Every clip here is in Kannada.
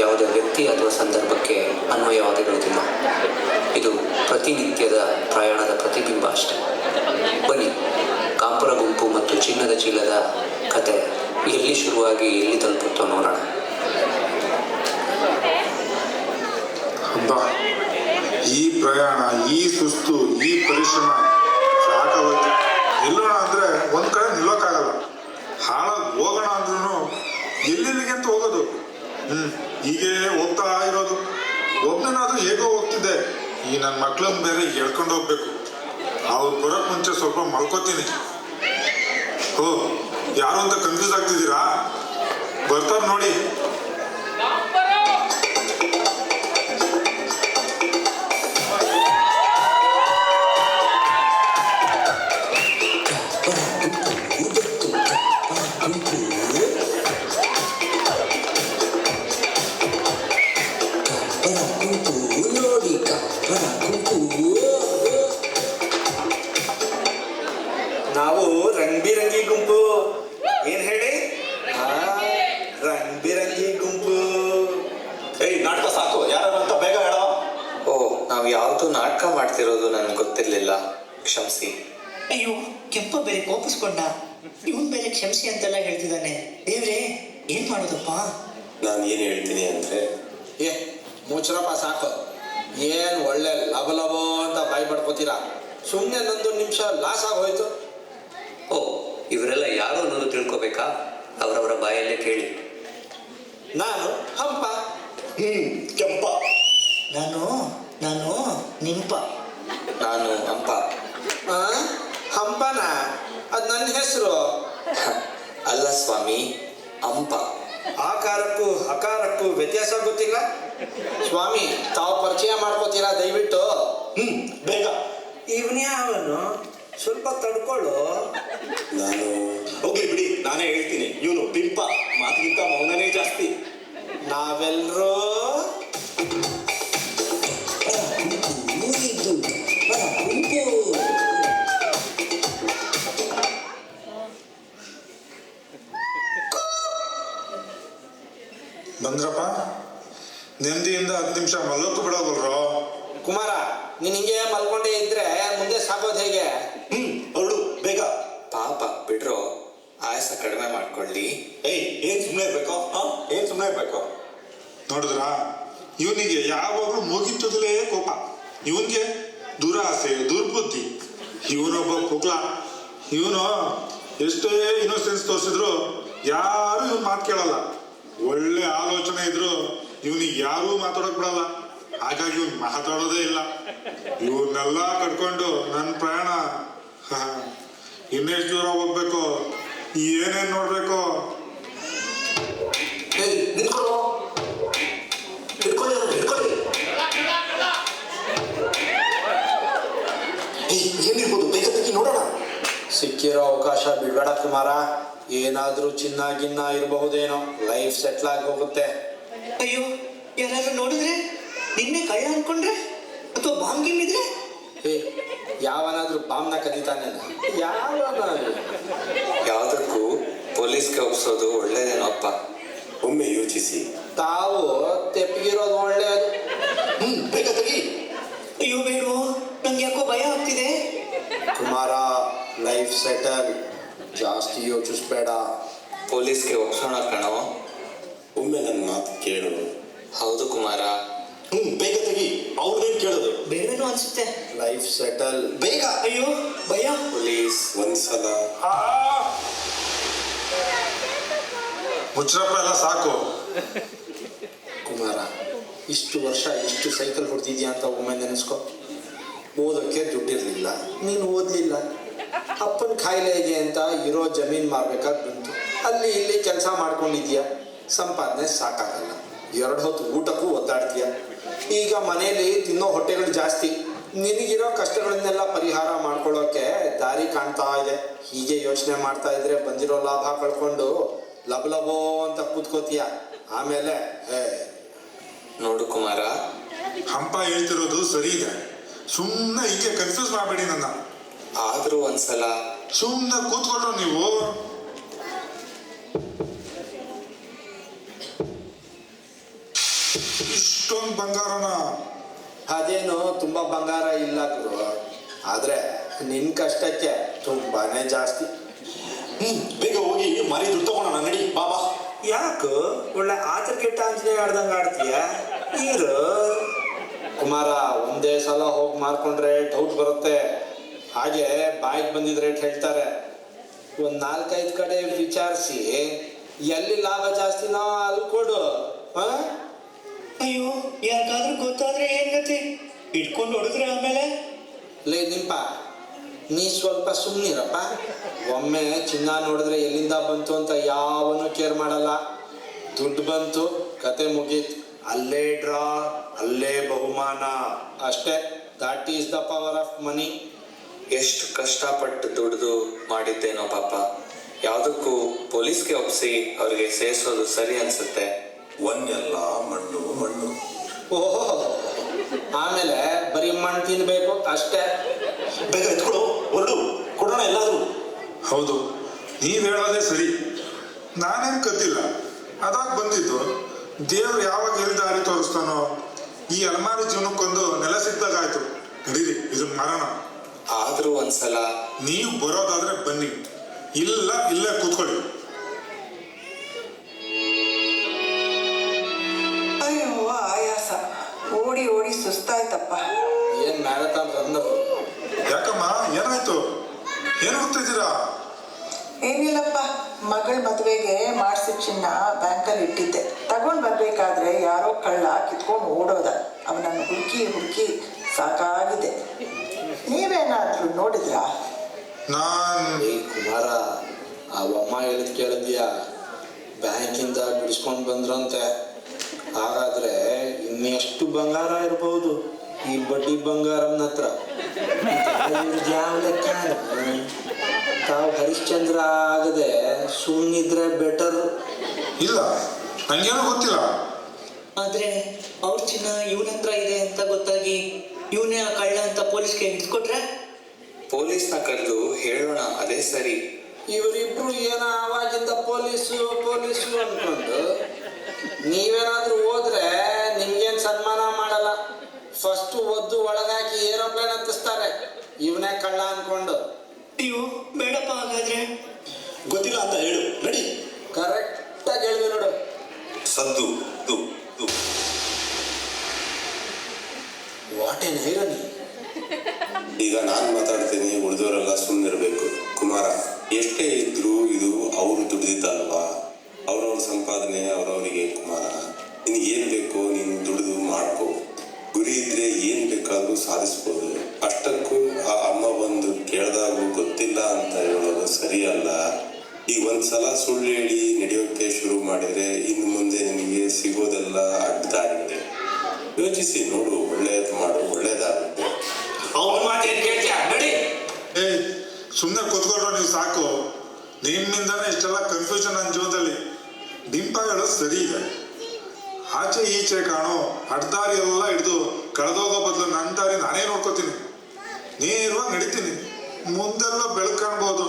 ಯಾವುದೇ ವ್ಯಕ್ತಿ ಅಥವಾ ಸಂದರ್ಭಕ್ಕೆ ಅನ್ವಯವಾಗಿರುವುದಿಲ್ಲ. ಇದು ಪ್ರತಿನಿತ್ಯದ ಪ್ರಯಾಣದ ಪ್ರತಿಬಿಂಬ ಅಷ್ಟೆ. ಬನ್ನಿ, ಕಾಂಪುರ ಗುಂಪು ಮತ್ತು ಚಿನ್ನದ ಚೀಲದ ಕತೆ ಎಲ್ಲಿ ಶುರುವಾಗಿ ಎಲ್ಲಿ ತಲುಪುತ್ತೋ ನೋಡೋಣ. ಅಬ್ಬಾ, ಈ ಪ್ರಯಾಣ, ಈ ಸುಸ್ತು, ಈ ಪರಿಶ್ರಮ ಸಾಕಾಗೋಯ್ತು. ನಿಲ್ಲೋಣ ಅಂದ್ರೆ ಒಂದ್ ಕಡೆ ನಿಲ್ಲೋಕ್ಕಾಗಲ್ಲ. ಹಾಳಾಗಿ ಹೋಗೋಣ ಅಂದ್ರೂ ಎಲ್ಲಿಗೆ ಅಂತ ಹೋಗೋದು. ಹೀಗೆ ಹೋಗ್ತಾ ಇರೋದು. ಒಬ್ಬನಾದ್ರೂ ಹೇಗೋ ಹೋಗ್ತಿದ್ದೆ. ಈ ನನ್ನ ಮಕ್ಳನ್ನ ಬೇರೆ ಎಳ್ಕೊಂಡು ಹೋಗ್ಬೇಕು. ಅವ್ರು ಬರೋಕ್ ಮುಂಚೆ ಸ್ವಲ್ಪ ಮಲ್ಕೋತೀನಿ. ಓ, ಯಾರು ಅಂತ ಕನ್ಫ್ಯೂಸ್ ಆಗ್ತಿದ್ದೀರಾ? ಬರ್ತಾರ ನೋಡಿ. ನಾವು ರಂಗ್ಬಿರಂಗಿ ಗುಂಪು. ಏನ್ ಹೇಳಿ? ರಂಗ್ಬಿರಂಗಿ ಗುಂಪು. ನಾಟಕ ಸಾಕು, ಯಾರು ಅಂತ ಬೇಗ ಹೇಳ. ಓ, ನಾವು ಯಾವುದು ನಾಟಕ ಮಾಡ್ತಿರೋದು ನನಗೆ ಗೊತ್ತಿರಲಿಲ್ಲ, ಕ್ಷಮಿಸಿ. ಅಯ್ಯೋ, ಕೆಂಪ ಬೇರೆ ಕೋಪಿಸ್ಕೊಂಡ. ಇವನ್ ಬೇರೆ ಕ್ಷಮಿಸಿ ಅಂತೆಲ್ಲ ಹೇಳ್ತಿದ್ದಾನೆ. ದೇವ್ರೆ, ಏನ್ ಮಾಡೋದಪ್ಪ? ನಾನು ಏನ್ ಹೇಳ್ತೀನಿ ಅಂದ್ರೆ, ಮುಚ್ಚರಪ್ಪ ಸಾಕು. ಏನ್ ಒಳ್ಳೆ ಲಬಲಬೋ ಅಂತ ಬಾಯ್ ಪಡ್ಕೋತೀರಾ? ಸುಮ್ಮನೆ ನಂದು ನಿಮಿಷ ಲಾಸ್ ಆಗೋಯ್ತು. ಓ, ಇವರೆಲ್ಲ ಯಾರು ಅನ್ನೋದು ತಿಳ್ಕೊಬೇಕಾ? ಅವರವರ ಬಾಯಲ್ಲೇ ಕೇಳಿ. ನಾನು ಹಂಪ. ಕೆಂಪ. ನಾನು ನಿಂಪ. ನಾನು ಹಂಪ. ಹಂಪನ? ಅದ್ ನನ್ನ ಹೆಸರು. ಅಲ್ಲ ಸ್ವಾಮಿ, ಹಂಪ. ಆಕಾರಕ್ಕೂ ಹಕಾರಕ್ಕೂ ವ್ಯತ್ಯಾಸ ಗೊತ್ತಿಲ್ಲ? ಸ್ವಾಮಿ, ತಾವು ಪರಿಚಯ ಮಾಡ್ಕೋತೀರಾ ದಯವಿಟ್ಟು? ಬೇಗ. ಇವನೇ ಅವನು, ಸ್ವಲ್ಪ ತಡ್ಕೊಳ್ಳು. ನಾನು ಹೋಗ್ಲಿ ಬಿಡಿ, ನಾನೇ ಹೇಳ್ತೀನಿ. ಇವನು ಪಿಂಪ. ಮಾತಿಗಿಂತ ಮೌನನೇ ಜಾಸ್ತಿ. ನಾವೆಲ್ಲರೂ ಬಂದ್ರಪ್ಪ, ನೆಮ್ಮದಿಯಿಂದ 10 ನಿಮಿಷ ಮಲ್ಲೋಕು ಬಿಡೋಲ್ರೋ. ಕುಮಾರ, ನೀನ್ ಹಿಂಗೆ ಮಲ್ಕೊಂಡೇ ಇದ್ರೆ ಮುಂದೆ ಸಾಗೋದು ಹೇಗೆ? ಹೊರಡು ಬೇಗ. ಪಾಪ ಬಿಡ್ರೋ, ಆಯಾಸ ಕಡಿಮೆ ಮಾಡ್ಕೊಳ್ಳಿ. ಏನ್ ಸುಮ್ಮನೆ ಇರ್ಬೇಕು? ಏನ್ ಸುಮ್ಮನೆ ಇರ್ಬೇಕು? ನೋಡಿದ್ರ, ಇವನಿಗೆ ಯಾವಾಗಲೂ ಮುಗಿತದಲೇ ಕೋಪ. ಇವನ್ಗೆ ದುರಾಸೆ, ದುರ್ಬುದ್ಧಿ. ಇವನೊಬ್ಬ ಪುಕ್ಲ. ಇವನು ಎಷ್ಟೇ ಇನ್ನೋಸೆನ್ಸ್ ತೋರಿಸಿದ್ರು ಯಾರು ಇವನ್ ಮಾತು ಕೇಳಲ್ಲ. ಒಳ್ಳೆ ಆಲೋಚನೆ ಇದ್ರು ಇವನಿಗೆ ಯಾರೂ ಮಾತಾಡೋಕ್ ಬಿಡಲ್ಲ. ಹಾಗಾಗಿ ಇವ್ನು ಮಾತಾಡೋದೇ ಇಲ್ಲ. ಇವನ್ನೆಲ್ಲ ಕಟ್ಕೊಂಡು ನನ್ನ ಪ್ರಯಾಣ ಇನ್ನೆಷ್ಟು ದೂರ ಹೋಗ್ಬೇಕು, ಏನೇನ್ ನೋಡ್ಬೇಕು. ಏನಿರ್ಬೋದು? ಬೇಗ ತೆಗಿ ನೋಡೋಣ. ಸಿಕ್ಕಿರೋ ಅವಕಾಶ ಬಿಡ್ಬೇಡ ಕುಮಾರ. ಏನಾದ್ರೂ ಚಿನ್ನ ಗಿನ್ನ ಇರಬಹುದೇನೋ. ಲೈಫ್ ಸೆಟ್ಲ್ ಆಗಿ ಹೋಗುತ್ತೆ. ಅಯ್ಯೋ, ಯಾರಾದ್ರೂ ನೋಡಿದ್ರೆ? ನಿನ್ನೆ ಕಳ್ಳ ಅನ್ಕೊಂಡ್ರೆ? ಅಥವಾ ಬಾಂಬ್ ಗಿಮ್ ಇದ್ರೆ? ಯಾವನಾದ್ರೂ ಬಾಂಬ್ನ ಕದೀತಾನೆ? ಯಾವುದಕ್ಕೂ ಪೊಲೀಸ್ಗೆ ಒಪ್ಸೋದು ಒಳ್ಳೇದೇನೋಪ್ಪ. ಒಮ್ಮೆ ಯೋಚಿಸಿ. ತಾವು ತೆಪ್ಪಗಿರೋದು ಒಳ್ಳೆಯದು. ಬೇಗ ತೆಗಿ. ಅಯ್ಯೋ ಬೇಡೋ, ನಂಗೆ ಯಾಕೋ ಭಯ ಆಗ್ತಿದೆ. Kumara, life settle. ಜಾಸ್ತಿ ಯೋಚಿಸ್ಬೇಡ. ಪೊಲೀಸ್ಗೆ ಒಪ್ಸೋಣ ಕಣೋ. ಒಮ್ಮೆ ನನ್ನ ಮಾತು ಕೇಳು. ಹೌದು ಕುಮಾರ. ಬೇಗ ತೆಗಿ. ಅವ್ರನ್ನೇನ್ ಕೇಳೋದು? ಬೇಡವೇನೋ ಅನ್ಸುತ್ತೆ. Life settle. ಬೇಗ. ಅಯ್ಯೋ ಭಯ. ಪೊಲೀಸ್ ಒಂದ್ಸಲ. ಮುಚ್ಚರಪ್ಪ, ಎಲ್ಲ ಸಾಕು. ಕುಮಾರ, ಇಷ್ಟು ವರ್ಷ ಇಷ್ಟು ಸೈಕಲ್ ಹೊಡ್ತಿದ್ಯಾ ಅಂತ ಒಮ್ಮೆ ನೆನೆಸ್ಕೊ. ಓದೋಕ್ಕೆ ದುಡ್ಡಿರ್ಲಿಲ್ಲ, ನೀನು ಓದ್ಲಿಲ್ಲ. ಅಪ್ಪನ ಕಾಯಿಲೆಗೆ ಅಂತ ಇರೋ ಜಮೀನ್ ಮಾರ್ಬೇಕಾದ್ ಬಂತು. ಅಲ್ಲಿ ಇಲ್ಲಿ ಕೆಲಸ ಮಾಡ್ಕೊಂಡಿದ್ಯಾ, ಸಂಪಾದನೆ ಸಾಕಾಗಲ್ಲ. 2 ಹೊತ್ತು ಊಟಕ್ಕೂ ಒದ್ದಾಡ್ತೀಯ. ಈಗ ಮನೇಲಿ ತಿನ್ನೋ ಹೊಟ್ಟೆಗಳು ಜಾಸ್ತಿ. ನಿನಗಿರೋ ಕಷ್ಟಗಳನ್ನೆಲ್ಲ ಪರಿಹಾರ ಮಾಡ್ಕೊಳ್ಳೋಕೆ ದಾರಿ ಕಾಣ್ತಾ ಇದೆ. ಹೀಗೆ ಯೋಚನೆ ಮಾಡ್ತಾ ಇದ್ರೆ ಬಂದಿರೋ ಲಾಭ ಕಳ್ಕೊಂಡು ಲಬಲಬೋ ಅಂತ ಕೂತ್ಕೋತೀಯ. ಆಮೇಲೆ ನೋಡು ಕುಮಾರ, ಹಂಪ ಹೇಳ್ತಿರೋದು ಸರಿ ಇದೆ. ಸುಮ್ಮನೆ ಹೀಗೆ ಕನ್ಫ್ಯೂಸ್ ಮಾಡಬೇಡಿ ನನ್ನ. ಆದ್ರೂ ಒಂದ್ಸಲ ಸುಮ್ಮನೆ ಕೂತ್ಕೊಂಡ್ರು ನೀವು. ಇಷ್ಟೊಂದು ಬಂಗಾರನ? ಅದೇನು ತುಂಬ ಬಂಗಾರ ಇಲ್ಲ ಗುರು, ಆದರೆ ನಿನ್ನ ಕಷ್ಟಕ್ಕೆ ತುಂಬಾನೇ ಜಾಸ್ತಿ. ಬೇಗ ಹೋಗಿ ಮಾರಿ ದುಡ್ಡು ತಗೋಣ ನಡಿ ಬಾಬಾ. ಯಾಕೆ ಒಳ್ಳೆ ಆತರ ಕೆಟ್ಟ ಆಂಜನೇಯ ಆಡ್ದಂಗೆ ಆಡ್ತೀಯ? ಇರು ಕುಮಾರ, ಒಂದೇ ಸಲ ಹೋಗಿ ಮಾರ್ಕೊಂಡ್ರೆ ಡೌಟ್ ಬರುತ್ತೆ. ಹಾಗೆ ಬಾಯಿಗೆ ಬಂದಿದ್ದ ರೇಟ್ ಹೇಳ್ತಾರೆ. ಒಂದು 4-5 ಕಡೆ ವಿಚಾರಿಸಿ ಎಲ್ಲಿ ಲಾಭ ಜಾಸ್ತಿನೋ ಅಲ್ಲಿ ಕೊಡು. ಅಯ್ಯೋ, ಯಾರಿಗಾದ್ರೂ ಗೊತ್ತಾದ್ರೆ ಏನ್ ಗತಿ? ಇಟ್ಕೊಂಡು ಹೊಡೆದ್ರೆ ಆಮೇಲೆ? ಲೇ ನಿಂಪ, ನೀ ಸ್ವಲ್ಪ ಸುಮ್ಮನಿರಪ್ಪ. ಒಮ್ಮೆ ಚಿನ್ನ ನೋಡಿದ್ರೆ ಎಲ್ಲಿಂದ ಬಂತು ಅಂತ ಯಾವನು ಕೇರ್ ಮಾಡಲ್ಲ. ದುಡ್ಡು ಬಂತು, ಕತೆ ಮುಗೀತು. ಅಲ್ಲೇ ಡ್ರಾ, ಅಲ್ಲೇ ಬಹುಮಾನ ಅಷ್ಟೇ. That is the power of money. ಎಷ್ಟು ಕಷ್ಟಪಟ್ಟು ದುಡಿದು ಮಾಡಿದ್ದೇನೋ ಪಾಪ. ಯಾವುದಕ್ಕೂ ಪೊಲೀಸ್ಗೆ ಒಪ್ಪಿಸಿ ಅವ್ರಿಗೆ ಸೇರಿಸೋದು ಸರಿ ಅನ್ಸುತ್ತೆ. ಒನ್ನೆಲ್ಲ ಮಣ್ಣು ಮಣ್ಣು. ಓಹೋ, ಆಮೇಲೆ ಬರೀ ಮಣ್ಣು ತಿನ್ಬೇಕು ಅಷ್ಟೇ. ಬೇಗ ಎತ್ಕೊಡು, ಹೊರಡು, ಕೊಡೋಣ ಎಲ್ಲಾದ್ರೂ. ಹೌದು, ನೀವ್ ಹೇಳೋದೇ ಸರಿ. ನಾನೇನ್ ಕದ್ದಿಲ್ಲ, ಅದಾಗ ಬಂದಿದ್ದು. ದೇವ್ರು ಯಾವಾಗ ಎಲ್ಲಿ ದಾರಿ ತೋರಿಸ್ತಾನೋ. ಈ ಅಲಮಾರಿ ಜೀವನಕ್ಕೊಂದು ನೆಲ ಸಿಕ್ದಾಗಾಯ್ತು. ನಡೀರಿ, ಇದನ್ನ ಮಾರೋಣ. ಆದ್ರೂ ಒಂದ್ಸಲ ನೀವು ಬರೋದಾದ್ರೆ ಬನ್ನಿ, ಇಲ್ಲ ಇಲ್ಲೇ ಕೂತ್ಕೊಳ್ಳಿ. ಅಯ್ಯೋ ಆಯಾಸ, ಓಡಿ ಓಡಿ ಸುಸ್ತಾಯ್ತಪ್ಪ. ಏನ್ ಮ್ಯಾರಥಾನ್ ರನ್ನರು? ಯಾಕಮ್ಮ, ಏನಾಯ್ತು? ಏನ್ ಹೋಗ್ತಿದ್ದೀರಾ? ಏನಿಲ್ಲಪ್ಪ, ಮಗಳ ಮದುವೆಗೆ ಮಾಡಿಸಿದ ಚಿನ್ನ ಬ್ಯಾಂಕಲ್ಲಿ ಇಟ್ಟಿದ್ದೆ. ತಗೊಂಡು ಬರ್ಬೇಕಾದ್ರೆ ಯಾರೋ ಕಳ್ಳ ಕಿತ್ಕೊಂಡು ಓಡೋದ. ಅವನನ್ನು ಹುಡುಕಿ ಹುಡುಕಿ ಸಾಕಾಗಿದೆ. ನೀವೇನಾದ್ರೂ ನೋಡಿದ್ರಾ? ಏ ಕುಮಾರ, ಆ ಅಮ್ಮ ಹೇಳಿದ್ ಕೇಳಿದ್ಯಾ? ಬ್ಯಾಂಕಿಂದ ಬಿಡಿಸ್ಕೊಂಡು ಬಂದ್ರಂತೆ. ಹಾಗಾದ್ರೆ ಇನ್ನೆಷ್ಟು ಬಂಗಾರ ಇರ್ಬೋದು ಈ ಬಡ್ಡಿ ಬಂಗಾರಮ್ಮನ ಹತ್ರ? ಯಾವ ಲೆಕ್ಕ? ತಾವು ಹರಿಶ್ಚಂದ್ರ ಆಗದೆ ಸುಮ್ಮನಿದ್ರೆ ಬೆಟರ್. ಇಲ್ಲ, ನಂಗೇನು ಗೊತ್ತಿಲ್ಲ. ಆದ್ರೆ ಅವ್ರ ಚಿನ್ನ ಇವನ ಹತ್ರ ಇದೆ ಅಂತ ಗೊತ್ತಾಗಿ ಇವನೇ ಆ ಕಳ್ಳ ಅಂತ ಪೊಲೀಸ್ಗೆ ಹಿಡ್ಕೊಟ್ರೆ? ಪೊಲೀಸ್ನ ಕರೆದು ಹೇಳೋಣ, ಅದೇ ಸರಿ. ಇವರಿಬ್ರು ಏನೋ ಆವಾಗಿಂದ ಪೊಲೀಸು ಪೊಲೀಸು ಅನ್ಕೊಂಡು ನೀವೇನಾದ್ರೂ ಹೋದ್ರೆ ನಿಮ್ಗೇನ್ ಸನ್ಮಾನ ಮಾಡಲ್ಲ. ಫಸ್ಟ್ ಒದ್ದು ಒಳಗಾಕಿ ಏರೋಪ್ಲೇನ್ ಹತ್ತಿಸ್ತಾರೆ, ಇವನೇ ಕಳ್ಳ ಅನ್ಕೊಂಡು. ಅಯ್ಯೋ ಬೇಡಪ್ಪ, ಹಾಗಾದ್ರೆ ಗೊತ್ತಿಲ್ಲ ಅಂತ ಹೇಳು, ನಡಿ. ಕರೆಕ್ಟಾಗಿ ಹೇಳಿದೆ ನೋಡು. ಸದ್ದು ದು ದು. ವಾಟ್ ಏನ್ ಐರನಿ. ಈಗ ನಾನು ಮಾತಾಡ್ತೀನಿ, ಉಳಿದವರೆಲ್ಲ ಸುಮ್ಮನಿರ್ಬೇಕು. ಕುಮಾರ, ಎಷ್ಟೇ ಇದ್ರೂ ಇದು ಅವರು ದುಡಿದಿದ್ದಲ್ವಾ? ಅವ್ರವ್ರ ಸಂಪಾದನೆ ಅವ್ರವರಿಗೆ. ಕುಮಾರ, ನಿನಗೆ ಏನ್ ಬೇಕೋ ನೀನು ದುಡಿದು ಮಾಡ್ಕೋ. ಗುರಿ ಇದ್ರೆ ಏನ್ ಬೇಕಾದ್ರೂ ಸಾಧಿಸ್ಬೋದು. ಅಷ್ಟಕ್ಕೂ ಆ ಅಮ್ಮ ಬಂದು ಕೇಳ್ದಾಗೂ ಗೊತ್ತಿಲ್ಲ ಅಂತ ಹೇಳೋದು ಸರಿ ಅಲ್ಲ. ಈಗ ಒಂದ್ಸಲ ಸುಳ್ಳು ಹೇಳಿ ನಡೆಯೋಕೆ ಶುರು ಮಾಡಿದ್ರೆ ಇನ್ನು ಮುಂದೆ ನಿನಗೆ ಸಿಗೋದೆಲ್ಲ ಅಡ್ಡದಾರಿದೆ. ಯೋಚಿಸಿ ನೋಡು, ಒಳ್ಳೇದು ಮಾಡು, ಒಳ್ಳೇದಾಗುತ್ತೆ. ಅವನ ಮಾತೇನು ಕೇಳ್ತೀಯ? ನಡಿ. ಏ, ಸುಮ್ಮನೆ ಕೂತ್ಕೊಳ್ರೋ ನೀವು, ಸಾಕು. ನಿಮ್ಮಿಂದಾನೆ ಇಷ್ಟೆಲ್ಲ ಕನ್ಫ್ಯೂಷನ್ ನನ್ನ ಜೀವನದಲ್ಲಿ. ಡಿಂಪ ಹೇಳೋದು ಸರಿ ಇದೆ. ಆಚೆ ಈಚೆ ಕಾಣೋ ಅಡ್ಡದಾರಿ ಎಲ್ಲ ಹಿಡಿದು ಕಳೆದೋಗೋ ಬದಲು ನನ್ನ ದಾರಿ ನಾನೇ ನೋಡ್ಕೋತೀನಿ. ನೇರವಾಗಿ ನಡಿತೀನಿ, ಮುಂದೆಲ್ಲ ಬೆಳಕು ಕಾಣ್ಬೋದು.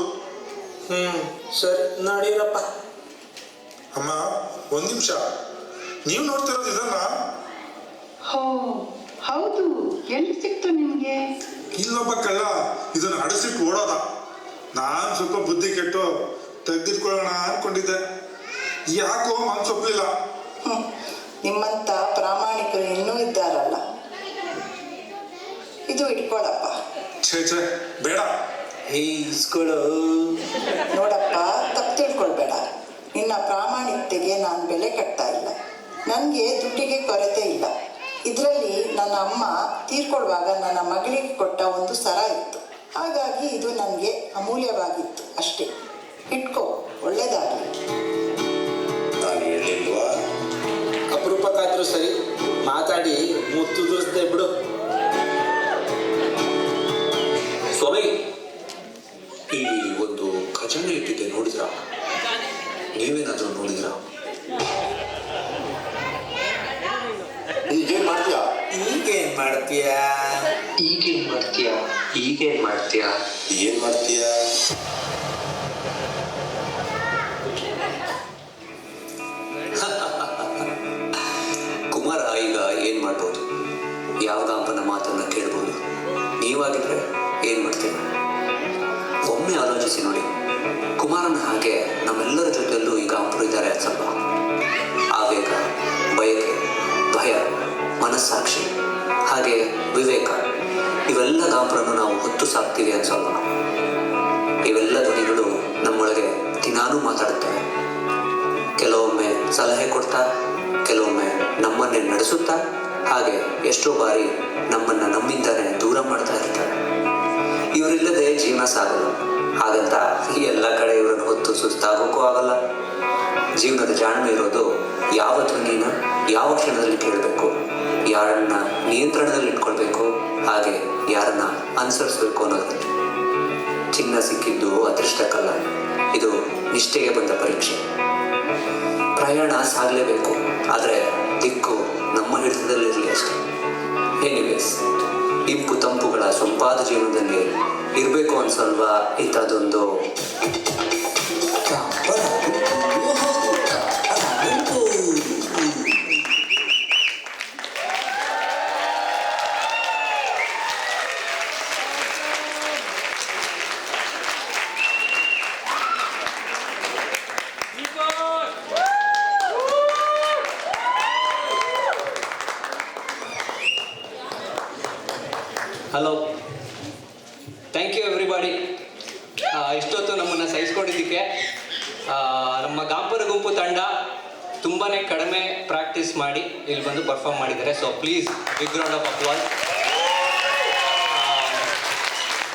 ಸರಿ, ನಡೀರಪ್ಪ. ಅಮ್ಮ, ಒಂದ್ ನಿಮಿಷ. ನೀವು ನೋಡ್ತಿರೋದು ಇದನ್ನ? ಹೋ ಹೌದು, ಎಲ್ಲಿ ಸಿಕ್ತು ನಿಮ್ಗೆ? ಇಲ್ಲೊಬ್ಬ ಕಳ್ಳ ಇದನ್ನ ಅಡಸಿಟ್ಟು ಓಡೋದ. ನಾನ್ ಸ್ವಲ್ಪ ಬುದ್ಧಿ ಕೆಟ್ಟು ತೆಗ್ದಿಟ್ಕೊಳ್ಳೋಣ ಅನ್ಕೊಂಡಿದ್ದೆ. ಯಾಕೋ ಮನ್ಸೊಪ್ಲಿಲ್ಲ. ನಿಮ್ಮಂತ ಪ್ರಾಮಾಣಿಕರು ಇನ್ನೂ ಇದ್ದಾರಲ್ಲ. ಇದು ಇಟ್ಕೊಳಪ್ಪ. ಛೇ ಛೇ, ಬೇಡ. ಇಸ್ಕೊಳ್ಳು. ನೋಡಪ್ಪ, ತಪ್ಪು ತಿಳ್ಕೊಳ್ಬೇಡ. ನಿನ್ನ ಪ್ರಾಮಾಣಿಕತೆಗೆ ನಾನು ಬೆಲೆ ಕಟ್ತಾ ಇಲ್ಲ. ನನಗೆ ದುಡ್ಡಿಗೆ ಕೊರತೆ ಇಲ್ಲ. ಇದರಲ್ಲಿ ನನ್ನ ಅಮ್ಮ ತೀರ್ಕೊಳ್ಳುವಾಗ ನನ್ನ ಮಗಳಿಗೆ ಕೊಟ್ಟ ಒಂದು ಸರ ಇತ್ತು. ಹಾಗಾಗಿ ಇದು ನನಗೆ ಅಮೂಲ್ಯವಾಗಿತ್ತು ಅಷ್ಟೇ. ಇಟ್ಕೋ, ಒಳ್ಳೇದಾಗಲಿ. ನಾನು ಹೇಳಿಲ್ವಾ? ಅಪರೂಪಕ್ಕಾದ್ರೂ ಸರಿ ಮಾತಾಡಿ ಮುತ್ತು ದೋಸ್ದೆ ಬಿಡು. ಸ್ವಾಮಿ, ಇಲ್ಲಿ ಒಂದು ಖಜಾನೆ ಇಟ್ಟಿದ್ದೆ, ನೋಡಿದ್ರಾ? ನೀವೇನಾದ್ರೂ ನೋಡಿದ್ರಾ? ಈಗೇನ್ ಮಾಡ್ತೀಯಾ? ಈಗೇನ್ ಮಾಡ್ತೀಯಾ? ಈಗೇನ್ ಮಾಡ್ತೀಯಾ? ಈಗೇನ್ ಮಾಡ್ತೀಯಾ? ಏನ್ ಮಾಡ್ತೀಯಾ? ಕುಮಾರ, ಈ ಯಾವ ಗಾಂಪನ ಮಾತನ್ನು ಕೇಳ್ಬೋದು. ನೀವಾಗಿದ್ರೆ ಏನು ಮಾಡ್ತೀವಿ? ಒಮ್ಮೆ ಆಲೋಚಿಸಿ ನೋಡಿ. ಕುಮಾರನ ಹಾಗೆ ನಮ್ಮೆಲ್ಲರ ಜೊತೆಯಲ್ಲೂ ಈ ಗಾಂಪರು ಇದ್ದಾರೆ ಅನ್ಸಲ್ವಾ? ಆವೇಗ, ಬಯಕೆ, ಭಯ, ಮನಸ್ಸಾಕ್ಷಿ, ಹಾಗೆ ವಿವೇಕ, ಇವೆಲ್ಲ ಗಾಂಪರನ್ನು ನಾವು ಹೊತ್ತು ಸಾಕ್ತೀವಿ ಅನ್ಸಲ್ವಾ? ಇವೆಲ್ಲ ಧ್ವನಿಗಳು ನಮ್ಮೊಳಗೆ ದಿನಾನೂ ಮಾತಾಡುತ್ತವೆ. ಕೆಲವೊಮ್ಮೆ ಸಲಹೆ ಕೊಡ್ತಾ, ಕೆಲವೊಮ್ಮೆ ನಮ್ಮನ್ನೇ ನಡೆಸುತ್ತಾ, ಹಾಗೆ ಎಷ್ಟೋ ಬಾರಿ ನಮ್ಮನ್ನು ನಮ್ಮಿಂದಾನೆ ದೂರ ಮಾಡ್ತಾ ಇರ್ತಾರೆ. ಇವರಿಲ್ಲದೆ ಜೀವನ ಸಾಗಲ್ಲ. ಹಾಗಂತ ಈ ಎಲ್ಲ ಕಡೆ ಇವರನ್ನು ಹೊತ್ತು ಸುಸ್ತಾಗೋಕ್ಕೂ ಆಗಲ್ಲ. ಜೀವನದ ಜಾಣ್ಮೆ ಇರೋದು ಯಾವ ಧ್ವನಿನ ಯಾವ ಕ್ಷಣದಲ್ಲಿ ಕೇಳಬೇಕು, ಯಾರನ್ನ ನಿಯಂತ್ರಣದಲ್ಲಿ ಇಟ್ಕೊಳ್ಬೇಕು, ಹಾಗೆ ಯಾರನ್ನ ಅನುಸರಿಸಬೇಕು ಅನ್ನೋದ್ರಲ್ಲಿ. ಚಿನ್ನ ಸಿಕ್ಕಿದ್ದು ಅದೃಷ್ಟಕ್ಕಲ್ಲ, ಇದು ನಿಷ್ಠೆಗೆ ಬಂದ ಪರೀಕ್ಷೆ. ಪ್ರಯಾಣ ಸಾಗಲೇಬೇಕು, ಆದರೆ ದಿಕ್ಕು ನಮ್ಮ ಹಿಡಿತದಲ್ಲಿರಲಿ ಅಷ್ಟೇ. ಎನಿವೇಸ್, ಇಂಪು ತಂಪುಗಳ ಸೊಂಪಾದ ಜೀವನದಲ್ಲಿ ಇರಬೇಕು ಅನ್ಸಲ್ವಾ ಇಂಥದ್ದೊಂದು ಹಲೋ, ಥ್ಯಾಂಕ್ ಯು ಎವ್ರಿಬಾಡಿ. ಇಷ್ಟೊತ್ತು ನಮ್ಮನ್ನು ಸಹಿಸ್ಕೊಂಡಿದ್ದಕ್ಕೆ. ನಮ್ಮ ಗಾಂಪರ ಗುಂಪು ತಂಡ ತುಂಬಾ ಕಡಿಮೆ ಪ್ರಾಕ್ಟೀಸ್ ಮಾಡಿ ಇಲ್ಲಿ ಬಂದು ಪರ್ಫಾರ್ಮ್ ಮಾಡಿದ್ದಾರೆ. So please big round of applause.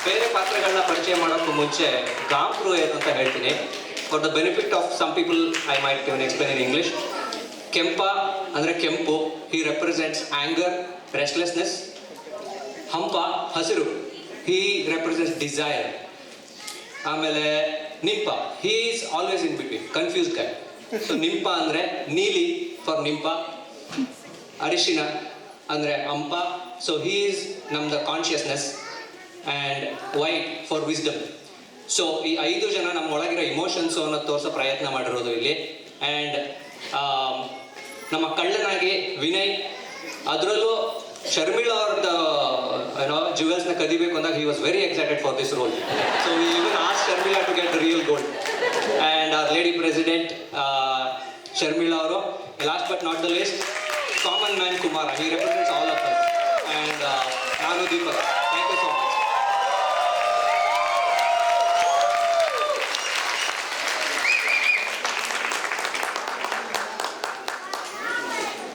ಬೇರೆ ಪಾತ್ರಗಳನ್ನ ಪರಿಚಯ ಮಾಡೋಕ್ಕೂ ಮುಂಚೆ ಗಾಂಪರು ಏನು ಅಂತ ಹೇಳ್ತೀನಿ. For the benefit of some people I might give explain in English. Kempa ಅಂದರೆ ಕೆಂಪು, he represents anger, restlessness. Hampa ಹಸಿರು, ಹೀ ರೆಪ್ರೆಸೆಂಟ್ಸ್ ಡಿಸೈರ್. ಆಮೇಲೆ Nimpa, he is always in between, confuse guy. So Nimpa ಅಂದರೆ ನೀಲಿ ಫಾರ್ ನಿಂಪ. ಅರಿಶಿನ ಅಂದರೆ ಹಂಪ, ಸೊ ಹೀ ಈಸ್ ನಮ್ದು consciousness. And white for wisdom. So ಈ 5 ಜನ ನಮ್ಮ ಒಳಗಿರೋ ಇಮೋಷನ್ಸು ಅನ್ನೋದು ತೋರಿಸೋ ಪ್ರಯತ್ನ ಮಾಡಿರೋದು ಇಲ್ಲಿ. ಆ್ಯಂಡ್ ನಮ್ಮ ಕಳ್ಳನಾಗಿ ವಿನಯ್, ಅದರಲ್ಲೂ ಶರ್ಮಿಳಾ ಅವ್ರದ್ದು ಏನೋ ಜುವೆಲ್ಸ್ನ ಕದಿಬೇಕು ಅಂದಾಗ he was very excited for this role. So we even ask Sharmila to get real gold. And our lady president Sharmila ಅವರು. Last but not the least, common man Kumara, he represents all of us. And ನಾನು ದೀಪಕ್.